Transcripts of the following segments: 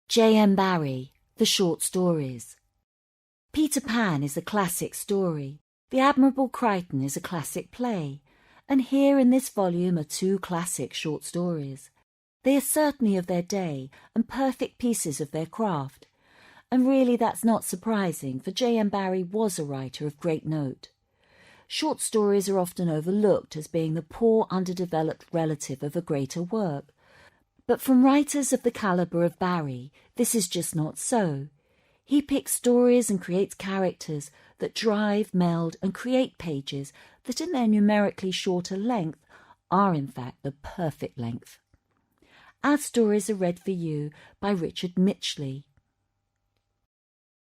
JM Barrie, The Short Stories. Peter Pan is a classic story. The Admirable Crichton is a classic play. And here in this volume are two classic short stories. They are certainly of their day and perfect pieces of their craft. And really that's not surprising, for JM Barrie was a writer of great note. Short stories are often overlooked as being the poor, underdeveloped relative of a greater work. But from writers of the calibre of Barrie, this is just not so. He picks stories and creates characters that drive, meld and create pages that in their numerically shorter length are in fact the perfect length. Our stories are read for you by Richard Mitchley.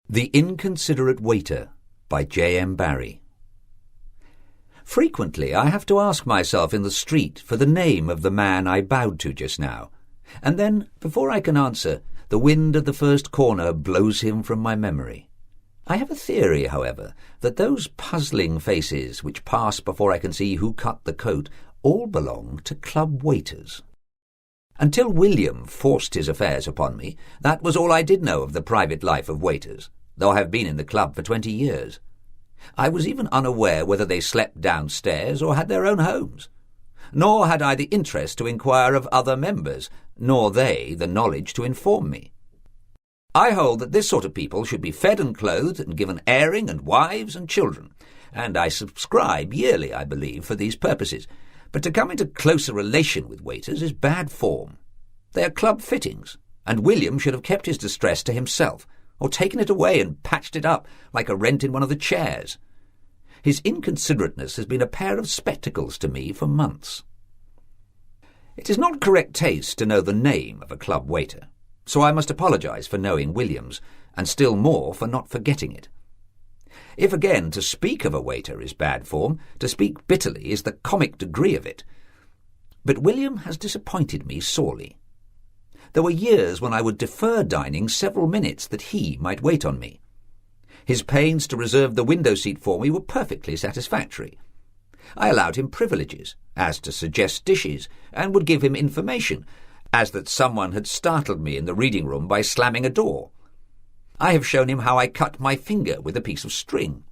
The Inconsiderate Waiter by JM Barrie. Frequently I have to ask myself in the street for the name of the man I bowed to just now, and then, before I can answer, the wind at the first corner blows him from my memory. I have a theory, however, that those puzzling faces which pass before I can see who cut the coat all belong to club waiters. Until William forced his affairs upon me, that was all I did know of the private life of waiters, though I have been in the club for 20 years. I was even unaware whether they slept downstairs or had their own homes. Nor had I the interest to inquire of other members, nor they the knowledge to inform me. I hold that this sort of people should be fed and clothed and given airing and wives and children, and I subscribe yearly, I believe, for these purposes. But to come into closer relation with waiters is bad form. They are club fittings, and William should have kept his distress to himself, or taken it away and patched it up like a rent in one of the chairs. His inconsiderateness has been a pair of spectacles to me for months. It is not correct taste to know the name of a club waiter, so I must apologise for knowing William's, and still more for not forgetting it. If again to speak of a waiter is bad form, to speak bitterly is the comic degree of it. But William has disappointed me sorely. There were years when I would defer dining several minutes that he might wait on me. His pains to reserve the window seat for me were perfectly satisfactory. I allowed him privileges, as to suggest dishes, and would give him information, as that someone had startled me in the reading room by slamming a door. I have shown him how I cut my finger with a piece of string.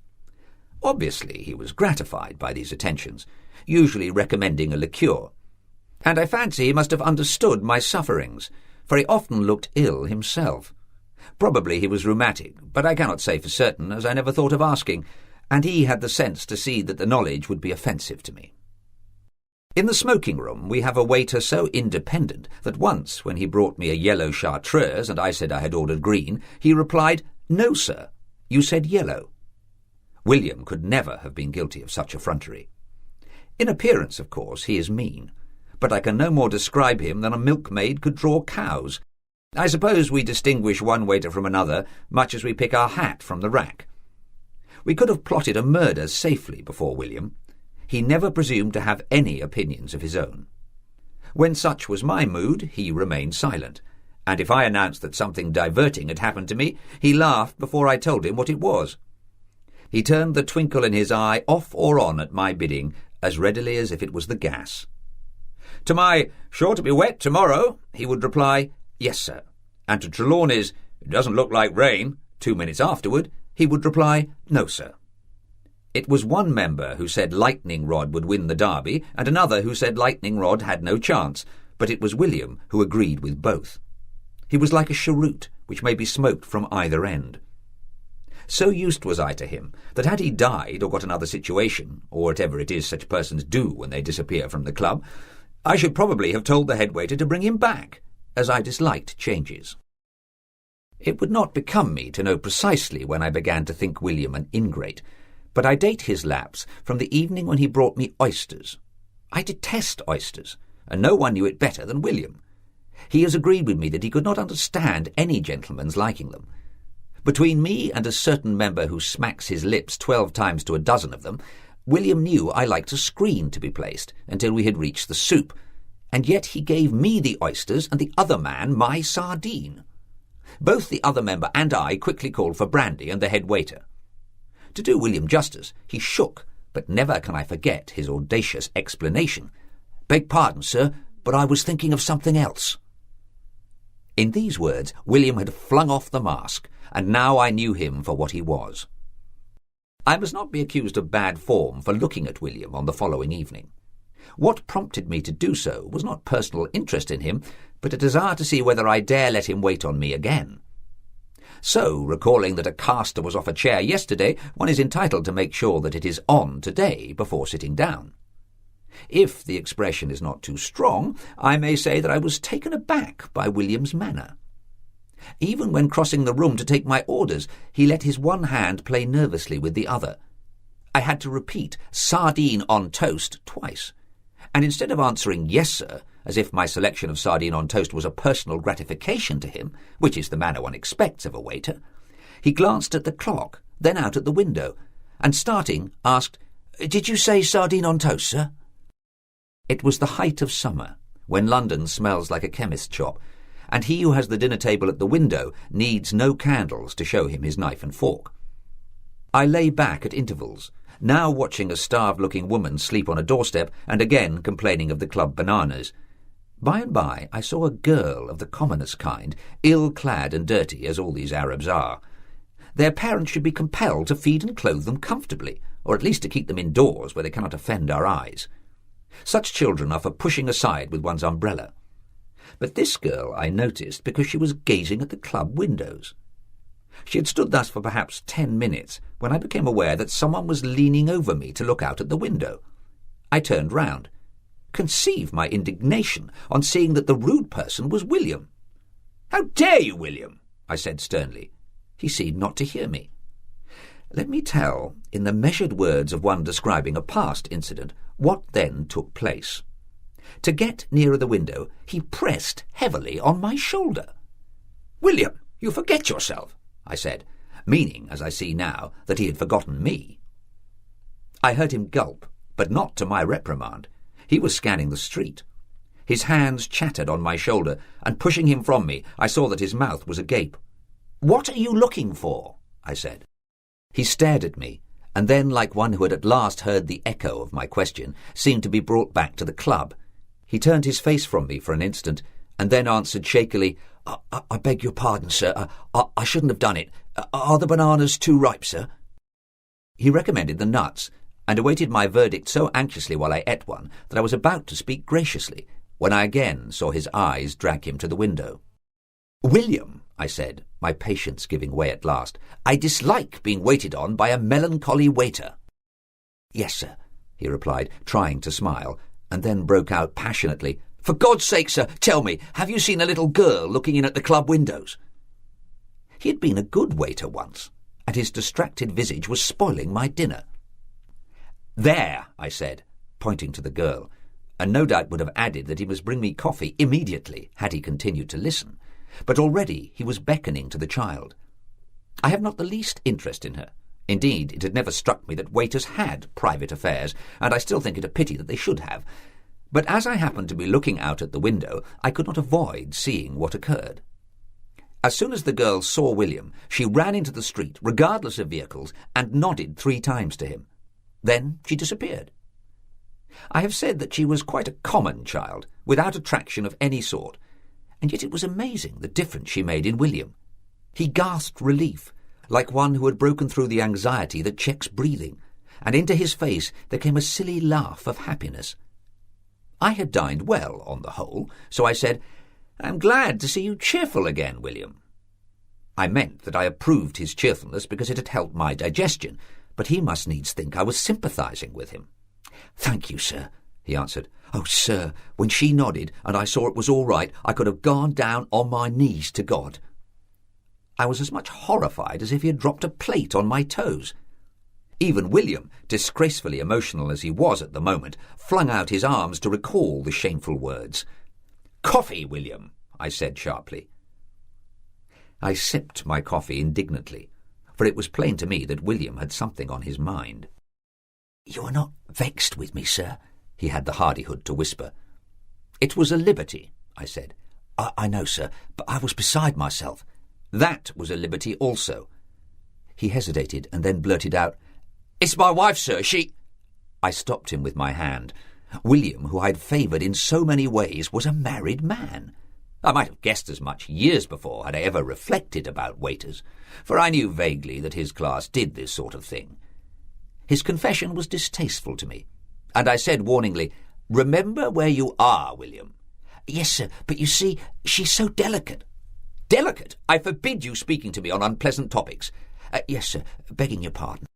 Obviously he was gratified by these attentions, usually recommending a liqueur, and I fancy he must have understood my sufferings, for he often looked ill himself. Probably he was rheumatic, but I cannot say for certain, as I never thought of asking, and he had the sense to see that the knowledge would be offensive to me. In the smoking room we have a waiter so independent that once, when he brought me a yellow chartreuse and I said I had ordered green, he replied, "No, sir, you said yellow." William could never have been guilty of such effrontery. In appearance, of course, he is mean, but I can no more describe him than a milkmaid could draw cows. I suppose we distinguish one waiter from another, much as we pick our hat from the rack. We could have plotted a murder safely before William. He never presumed to have any opinions of his own. When such was my mood, he remained silent, and if I announced that something diverting had happened to me, he laughed before I told him what it was. He turned the twinkle in his eye off or on at my bidding as readily as if it was the gas. To my "sure to be wet tomorrow," he would reply, "Yes, sir," and to Trelawney's "it doesn't look like rain," 2 minutes afterward, he would reply, "No, sir." It was one member who said Lightning Rod would win the derby, and another who said Lightning Rod had no chance, but it was William who agreed with both. He was like a cheroot, which may be smoked from either end. So used was I to him that had he died or got another situation, or whatever it is such persons do when they disappear from the club, I should probably have told the head waiter to bring him back, as I disliked changes. It would not become me to know precisely when I began to think William an ingrate, but I date his lapse from the evening when he brought me oysters. I detest oysters, and no one knew it better than William. He has agreed with me that he could not understand any gentleman's liking them. Between me and a certain member who smacks his lips 12 times to a dozen of them, William knew I liked a screen to be placed until we had reached the soup, and yet he gave me the oysters and the other man my sardine. Both the other member and I quickly called for brandy and the head waiter. To do William justice, he shook, but never can I forget his audacious explanation. "Beg pardon, sir, but I was thinking of something else." In these words, William had flung off the mask, and now I knew him for what he was. I must not be accused of bad form for looking at William on the following evening. What prompted me to do so was not personal interest in him, but a desire to see whether I dare let him wait on me again. So, recalling that a caster was off a chair yesterday, one is entitled to make sure that it is on today before sitting down. If the expression is not too strong, I may say that I was taken aback by William's manner. Even when crossing the room to take my orders, he let his one hand play nervously with the other. I had to repeat "sardine on toast" twice, and instead of answering "yes, sir," as if my selection of sardine on toast was a personal gratification to him, which is the manner one expects of a waiter, he glanced at the clock, then out at the window, and starting, asked, "Did you say sardine on toast, sir?" It was the height of summer, when London smells like a chemist's shop, and he who has the dinner table at the window needs no candles to show him his knife and fork. I lay back at intervals, now watching a starved-looking woman sleep on a doorstep and again complaining of the club bananas. By and by I saw a girl of the commonest kind, ill-clad and dirty, as all these Arabs are. Their parents should be compelled to feed and clothe them comfortably, or at least to keep them indoors where they cannot offend our eyes. Such children are for pushing aside with one's umbrella. But this girl I noticed because she was gazing at the club windows. She had stood thus for perhaps 10 minutes when I became aware that someone was leaning over me to look out at the window. I turned round. Conceive my indignation on seeing that the rude person was William. "How dare you, William?" I said sternly. He seemed not to hear me. Let me tell, in the measured words of one describing a past incident, what then took place. To get nearer the window, he pressed heavily on my shoulder. "William, you forget yourself," I said, meaning, as I see now, that he had forgotten me. I heard him gulp, but not to my reprimand. He was scanning the street. His hands chattered on my shoulder, and pushing him from me, I saw that his mouth was agape. "What are you looking for?" I said. He stared at me, and then, like one who had at last heard the echo of my question, seemed to be brought back to the club. He turned his face from me for an instant, and then answered shakily, I beg your pardon, sir. I shouldn't have done it. Are the bananas too ripe, sir?" He recommended the nuts, and awaited my verdict so anxiously while I ate one that I was about to speak graciously, when I again saw his eyes drag him to the window. "William," I said, my patience giving way at last, "I dislike being waited on by a melancholy waiter." "Yes, sir," he replied, trying to smile, and then broke out passionately, "For God's sake, sir, tell me, have you seen a little girl looking in at the club windows?" He had been a good waiter once, and his distracted visage was spoiling my dinner. "There," I said, pointing to the girl, and no doubt would have added that he must bring me coffee immediately had he continued to listen, but already he was beckoning to the child. I have not the least interest in her. Indeed, it had never struck me that waiters had private affairs, and I still think it a pity that they should have. But as I happened to be looking out at the window, I could not avoid seeing what occurred. As soon as the girl saw William, she ran into the street, regardless of vehicles, and nodded 3 times to him. Then she disappeared. I have said that she was quite a common child, without attraction of any sort, and yet it was amazing the difference she made in William. He gasped relief, like one who had broken through the anxiety that checks breathing, and into his face there came a silly laugh of happiness. I had dined well, on the whole, so I said, "I'm glad to see you cheerful again, William." I meant that I approved his cheerfulness because it had helped my digestion, but he must needs think I was sympathizing with him. "Thank you, sir," he answered. "Oh, sir, when she nodded and I saw it was all right, I could have gone down on my knees to God." I was as much horrified as if he had dropped a plate on my toes. Even William, disgracefully emotional as he was at the moment, flung out his arms to recall the shameful words. "Coffee, William," I said sharply. I sipped my coffee indignantly, for it was plain to me that William had something on his mind. "You are not vexed with me, sir?" he had the hardihood to whisper. "It was a liberty," I said. I know, sir, but I was beside myself." "That was a liberty also." He hesitated and then blurted out, "It's my wife, sir, she—" I stopped him with my hand. William, who I had favoured in so many ways, was a married man. I might have guessed as much years before had I ever reflected about waiters, for I knew vaguely that his class did this sort of thing. His confession was distasteful to me, and I said warningly, "Remember where you are, William." "Yes, sir, but you see, she's so delicate." "Delicate? I forbid you speaking to me on unpleasant topics." "Yes, sir, begging your pardon."